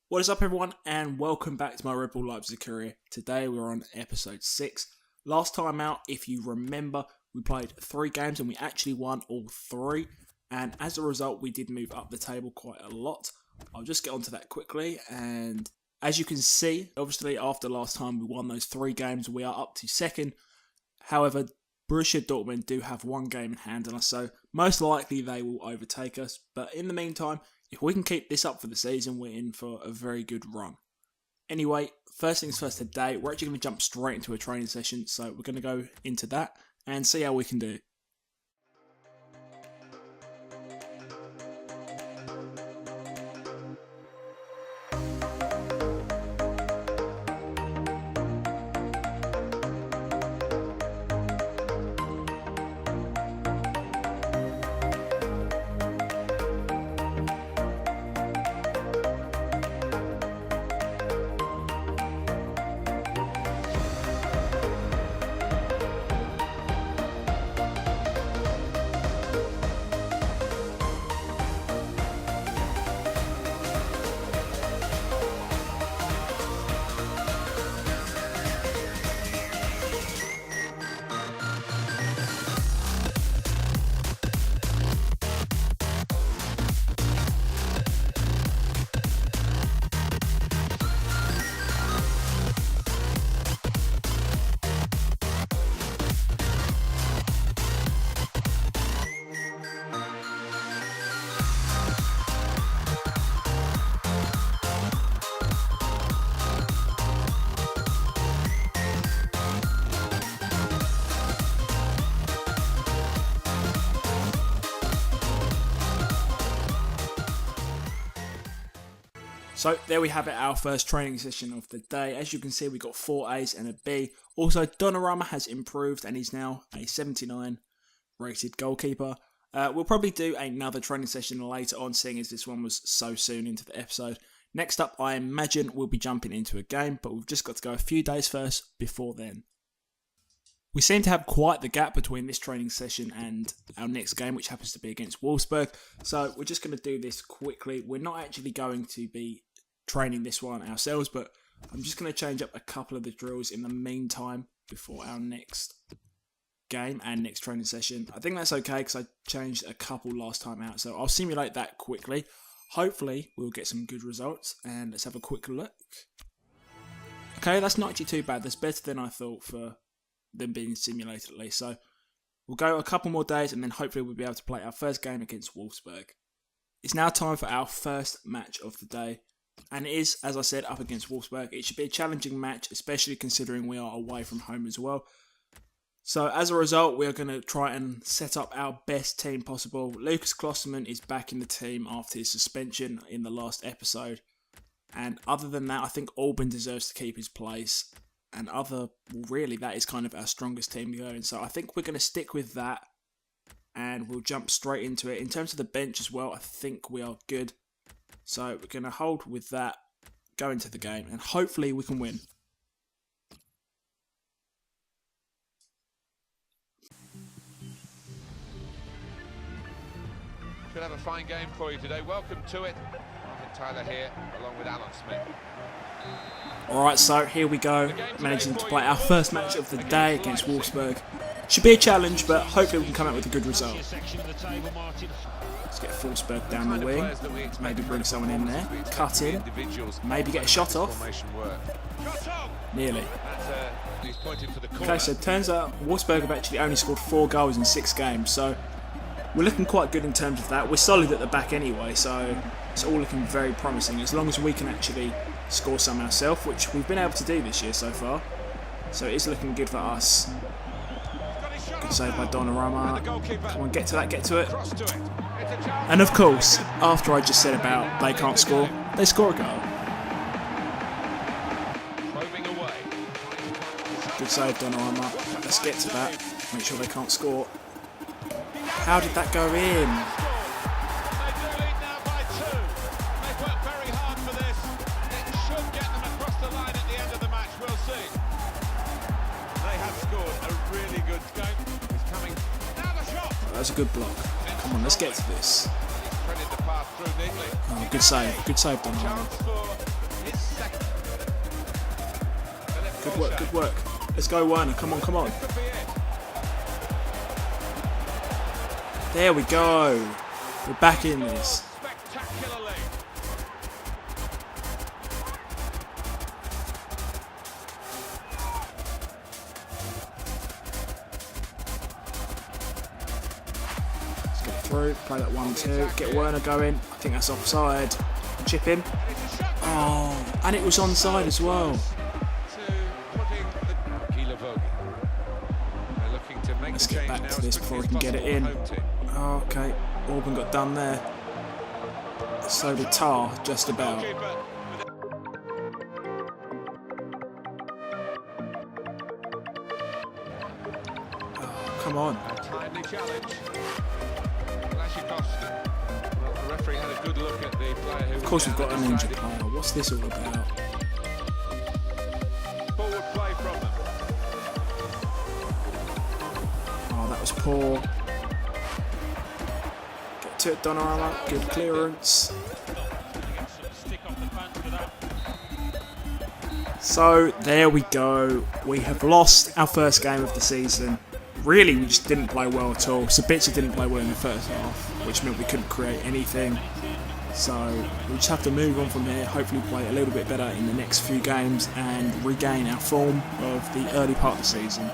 What is up everyone and welcome back to my RB Leipzig career. Today we're on episode 6. Last time out, if you remember, we played 3 games and we actually won all 3. And as a result, we did move up the table quite a lot. I'll just get onto that quickly. And as you can see, obviously after last time we won those 3 games, we are up to 2nd. However, Borussia Dortmund do have 1 game in hand on us, so most likely they will overtake us. But in the meantime, if we can keep this up for the season, we're in for a very good run. Anyway, first things first today, we're actually going to jump straight into a training session, so we're going to go into that and see how we can do. So there we have it, our first training session of the day. As you can see, we got 4 A's and a B. Also, Donnarumma has improved and he's now a 79 rated goalkeeper. We'll probably do another training session later on, seeing as this one was so soon into the episode. Next up, I imagine we'll be jumping into a game, but we've just got to go a few days first before then. We seem to have quite the gap between this training session and our next game, which happens to be against Wolfsburg. So we're just going to do this quickly. We're not actually going to be training this one ourselves, but I'm just going to change up a couple of the drills in the meantime before our next game and next training session. I think that's okay because I changed a couple last time out, so I'll simulate that quickly. Hopefully we'll get some good results, and let's have a quick look. Okay, that's not actually too bad. That's better than I thought for them being simulated at least. So we'll go a couple more days and then hopefully we'll be able to play our first game against Wolfsburg. It's now time for our first match of the day. And it is, as I said, up against Wolfsburg. It should be a challenging match, especially considering we are away from home as well. So as a result, we are going to try and set up our best team possible. Lucas Klostermann is back in the team after his suspension in the last episode. And other than that, I think Albin deserves to keep his place. And really, that is kind of our strongest team going. So I think we're going to stick with that. And we'll jump straight into it. In terms of the bench as well, I think we are good. So we're going to hold with that, go into the game, and hopefully we can win. Should have a fine game for you today. Welcome to it. Martin Tyler here, along with Alan Smith. Alright, so here we go. Managing to play our first match of the day against Wolfsburg. Should be a challenge, but hopefully we can come out with a good result. Let's get Wolfsburg down the wing. Maybe bring someone in there. Cut in. Maybe get a shot off. Nearly. Okay, so it turns out Wolfsburg have actually only scored 4 goals in 6 games, so we're looking quite good in terms of that. We're solid at the back anyway, so it's all looking very promising as long as we can actually score some ourselves, which we've been able to do this year so far. So it is looking good for us. Good save by Donnarumma. Come on, get to that, get to it. And of course, after I just said about they can't score, they score a goal. Good save, Donnarumma. Let's get to that. Make sure they can't score. How did that go in? That's a good block. Come on, let's get to this. Oh, good save. Good save, Donnarumma. Good work, good work. Let's go, Werner. Come on, come on. There we go. We're back in this. Let's get through. Play that 1-2. Get Werner going. I think that's offside. Chip him. Oh, and it was onside as well. Let's get back to this before we can get it in. Oh, okay, Orban got done there. So did Tar, just about. Oh, come on. Timely challenge. The referee had a good look at the player who. Of course, we've got an injured player. What's this all about? Forward play from them. Oh, that was poor. Get to it, Donnarumma. Good clearance. So, there we go. We have lost our first game of the season. Really, we just didn't play well at all. Sabitzer didn't play well in the first half, which meant we couldn't create anything. So, we just have to move on from here, hopefully play a little bit better in the next few games and regain our form of the early part of the season.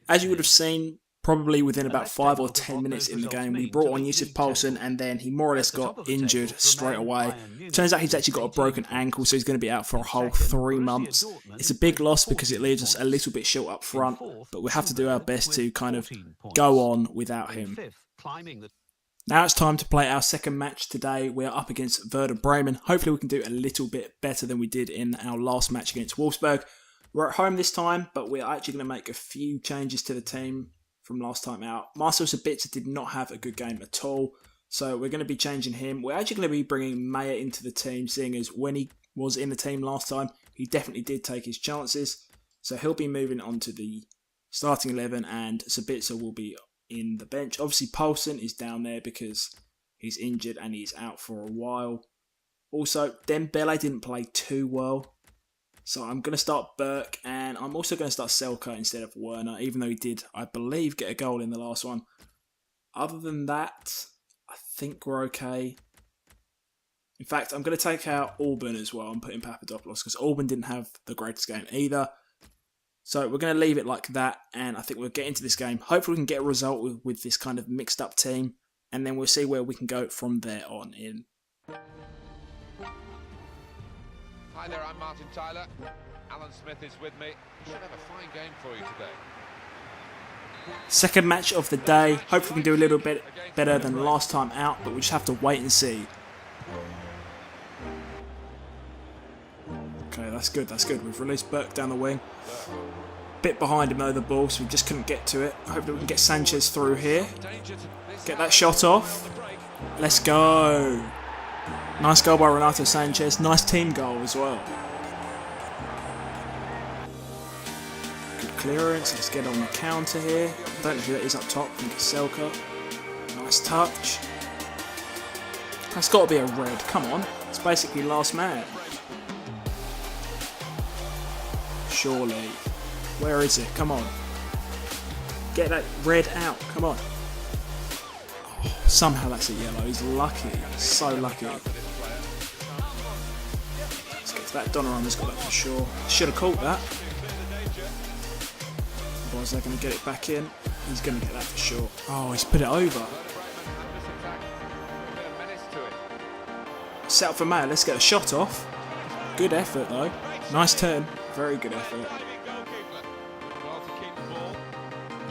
As you would have seen, probably within about 5 or 10 minutes in the game, we brought on Yusuf Poulsen and then he more or less got injured straight away. Turns out he's actually got a broken ankle, so he's going to be out for a whole 3 months. It's a big loss because it leaves us a little bit short up front, but we have to do our best to kind of go on without him. Now it's time to play our second match today. We are up against Werder Bremen. Hopefully we can do a little bit better than we did in our last match against Wolfsburg. We're at home this time, but we're actually going to make a few changes to the team from last time out. Marcel Sabitzer did not have a good game at all, so we're going to be changing him. We're actually going to be bringing Mayer into the team, seeing as when he was in the team last time, he definitely did take his chances. So he'll be moving on to the starting 11 and Sabitzer will be in the bench. Obviously, Poulsen is down there because he's injured and he's out for a while. Also, Dembele didn't play too well. So I'm going to start Burke and I'm also going to start Selke instead of Werner, even though he did, I believe, get a goal in the last one. Other than that, I think we're okay. In fact, I'm going to take out Orban as well and put in Papadopoulos because Orban didn't have the greatest game either. So we're going to leave it like that and I think we'll get into this game. Hopefully we can get a result with this kind of mixed up team and then we'll see where we can go from there on in. Hi there, I'm Martin Tyler. Alan Smith is with me. We should have a fine game for you today. Second match of the day. Hopefully we can do a little bit better than last time out, but we just have to wait and see. Okay, that's good, that's good. We've released Burke down the wing. Bit behind him though, the ball, so we just couldn't get to it. Hopefully we can get Sanchez through here. Get that shot off. Let's go. Nice goal by Renato Sanchez. Nice team goal as well. Good clearance. Let's get on the counter here. Don't know who that is up top. I think it's Selke. Nice touch. That's got to be a red. Come on. It's basically last man. Surely. Where is it? Come on. Get that red out. Come on. Oh, somehow that's a yellow. He's lucky. So lucky. That Donnarumma's got that for sure. Should have caught that. Otherwise they're going to get it back in. He's going to get that for sure. Oh, he's put it over. Set up for Mayer. Let's get a shot off. Good effort though. Nice turn. Very good effort.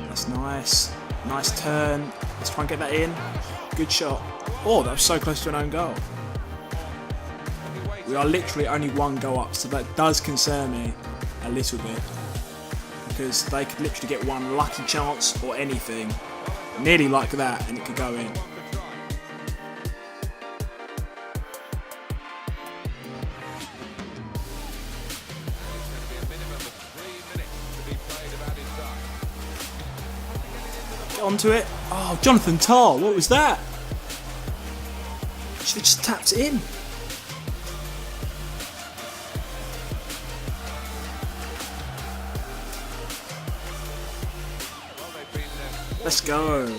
That's nice. Nice turn. Let's try and get that in. Good shot. Oh, that was so close to an own goal. We are literally only one goal up, so that does concern me a little bit. Because they could literally get one lucky chance or anything, nearly like that, and it could go in. Get onto it. Oh, Jonathan Tah, what was that? Should have just tapped it in. Let's go.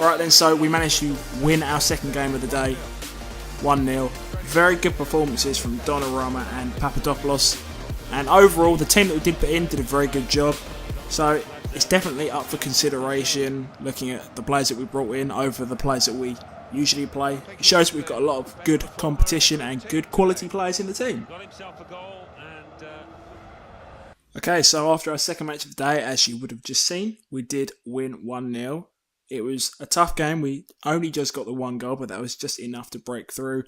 Alright then, so we managed to win our second game of the day, 1-0. Very good performances from Donnarumma and Papadopoulos. And overall, the team that we did put in did a very good job. So it's definitely up for consideration, looking at the players that we brought in over the players that we usually play. It shows we've got a lot of good competition and good quality players in the team. Okay, so after our second match of the day, as you would have just seen, we did win 1-0. It was a tough game. We only just got the one goal, but that was just enough to break through.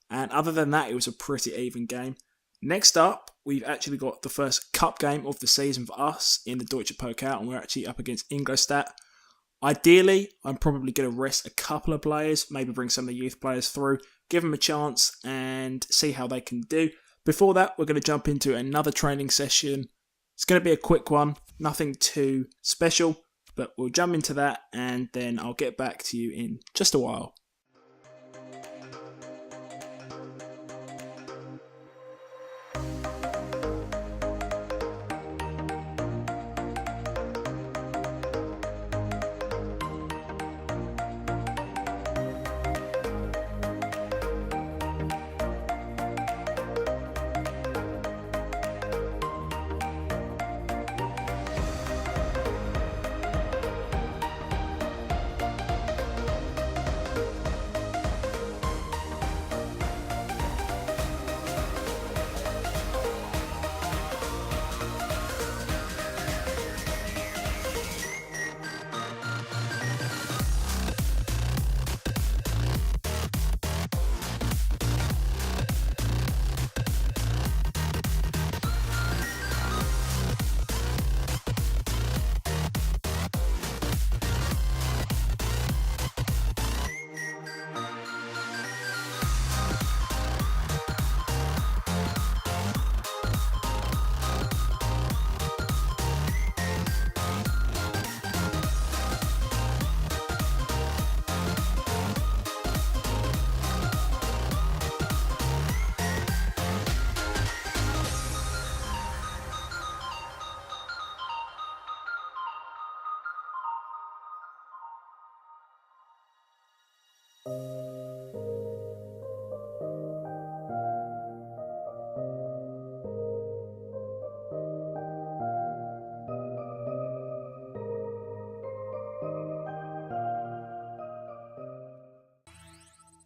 And other than that, it was a pretty even game. Next up, we've actually got the first cup game of the season for us in the Deutsche Pokal, and we're actually up against Ingolstadt. Ideally, I'm probably going to rest a couple of players, maybe bring some of the youth players through, give them a chance and see how they can do. Before that, we're going to jump into another training session. It's going to be a quick one, nothing too special, but we'll jump into that and then I'll get back to you in just a while.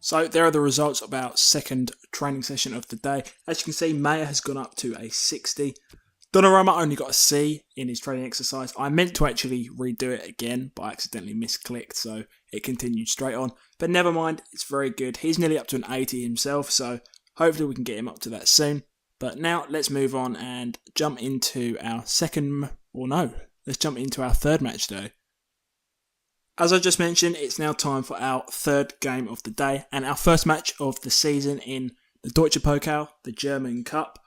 So there are the results of our second training session of the day. As you can see, Maya has gone up to a 60. Donnarumma only got a C in his training exercise. I meant to actually redo it again, but I accidentally misclicked, so it continued straight on. But never mind, it's very good. He's nearly up to an 80 himself, so hopefully we can get him up to that soon. But now let's move on and jump into our let's jump into our third match today. As I just mentioned, it's now time for our third game of the day and our first match of the season in the Deutsche Pokal, the German Cup.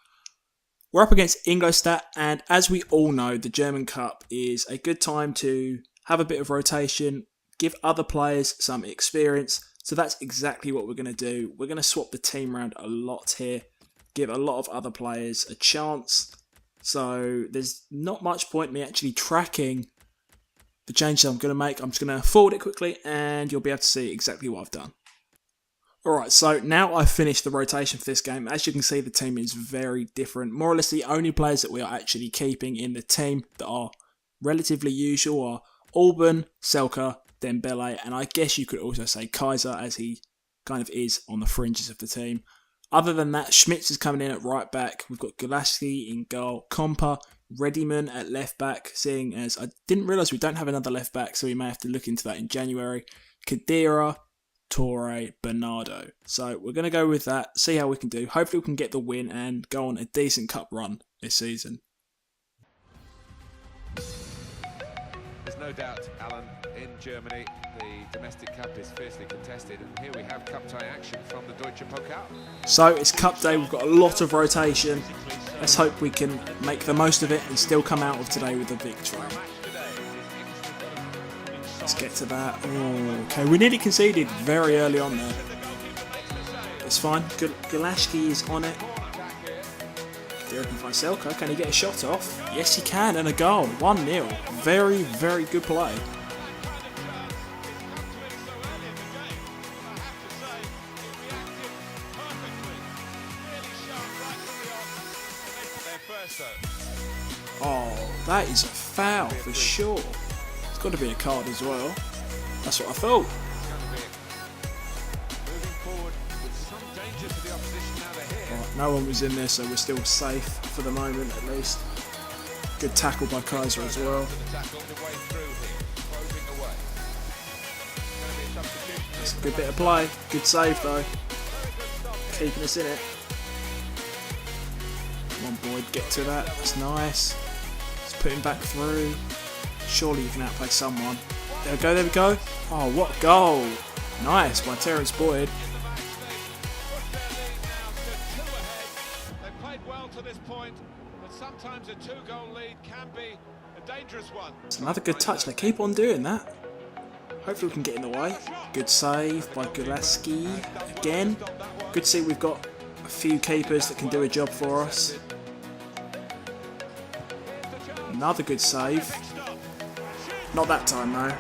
We're up against Ingolstadt, and as we all know, the German Cup is a good time to have a bit of rotation, give other players some experience. So that's exactly what we're going to do. We're going to swap the team around a lot here, give a lot of other players a chance. So there's not much point me actually tracking the changes I'm going to make. I'm just going to forward it quickly and you'll be able to see exactly what I've done. Alright, so now I've finished the rotation for this game. As you can see, the team is very different. More or less the only players that we are actually keeping in the team that are relatively usual are Alban, Selke, Dembele, and I guess you could also say Kaiser, as he kind of is on the fringes of the team. Other than that, Schmitz is coming in at right back. We've got Gulaski in goal, Kompa, Rediman at left back, seeing as I didn't realise we don't have another left back, so we may have to look into that in January. Khedira, Torre, Bernardo. So we're going to go with that, see how we can do. Hopefully we can get the win and go on a decent cup run this season. There's no doubt, Alan, in Germany, the domestic cup is fiercely contested, and here we have cup tie action from the Deutsche Pokal. So it's cup day, we've got a lot of rotation. Let's hope we can make the most of it and still come out of today with a victory. Let's get to that. Oh, okay, we nearly conceded very early on there. It's fine. Gulaski is on it. There can find Selke. Can he get a shot off? Yes, he can, and a goal. 1-0. Very, very good play. that is a foul for sure. It's got to be a card as well. That's what I thought. Right, no one was in there, so we're still safe for the moment at least. Good tackle by Kaiser as well. That's a good bit of play. Good save though. Keeping us in it. Come on, Boyd, get to that. That's nice. Let's put him back through. Surely you can outplay someone. There we go, there we go. Oh, what a goal. Nice by Terence Boyd. They've played well to this point, but sometimes a 2-goal lead can be a dangerous one. It's another good touch. They keep on doing that. Hopefully we can get in the way. Good save by Gulaski again. Good to see we've got a few keepers that can do a job for us. Another good save. Not that time though.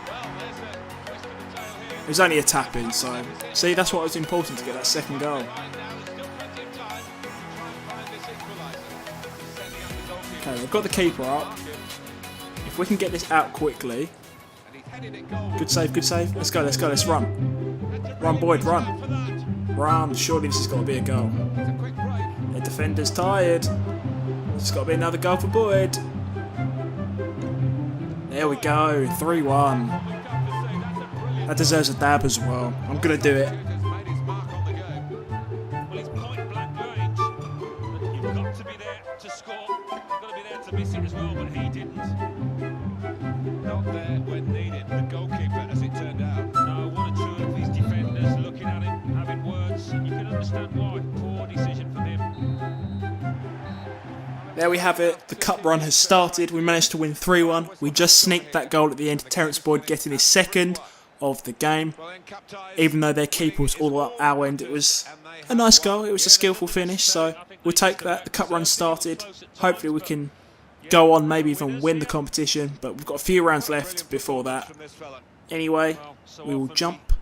It was only a tap in, so see, that's what was important to get that second goal. Okay, we've got the keeper up. If we can get this out quickly. Good save, good save. Let's go, let's go, let's run. Run, Boyd, run. Run, surely this has got to be a goal. The defender's tired. It's got to be another goal for Boyd. There we go, 3-1. That deserves a dab as well. I'm going to do it. Well, it's point blank range. You've got to be there to score. You've got to be there to miss it as well, but he didn't. Not there when needed. The goalkeeper, as it turned out. No, one or two of his defenders looking at him, having words, and you can understand why. Poor decision from him. There we have it. The cup run has started. We managed to win 3-1. We just sneaked that goal at the end. Terence Boyd getting his second of the game. Even though their keeper was all up our end, it was a nice goal. It was a skillful finish, so we'll take that. The cup run started. Hopefully we can go on, maybe even win the competition, but we've got a few rounds left before that. Anyway, we will jump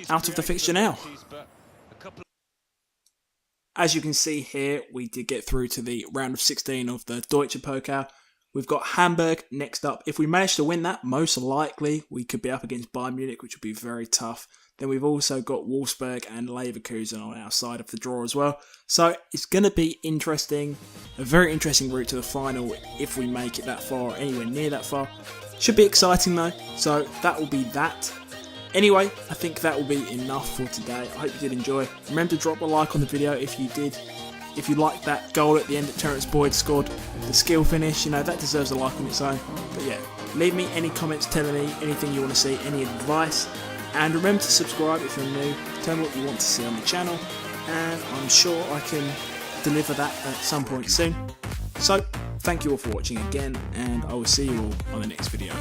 out of the fixture now. As you can see here, we did get through to the round of 16 of the Deutsche Pokal. We've got Hamburg next up. If we manage to win that, most likely we could be up against Bayern Munich, which would be very tough. Then we've also got Wolfsburg and Leverkusen on our side of the draw as well. So it's going to be interesting, a very interesting route to the final if we make it that far, or anywhere near that far. Should be exciting though, so that will be that. Anyway, I think that will be enough for today. I hope you did enjoy. Remember to drop a like on the video if you did. If you liked that goal at the end that Terence Boyd scored, the skill finish, you know, that deserves a like on its own. But yeah, leave me any comments telling me anything you want to see, any advice. And remember to subscribe if you're new. Tell me what you want to see on the channel. And I'm sure I can deliver that at some point soon. So, thank you all for watching again, and I will see you all on the next video.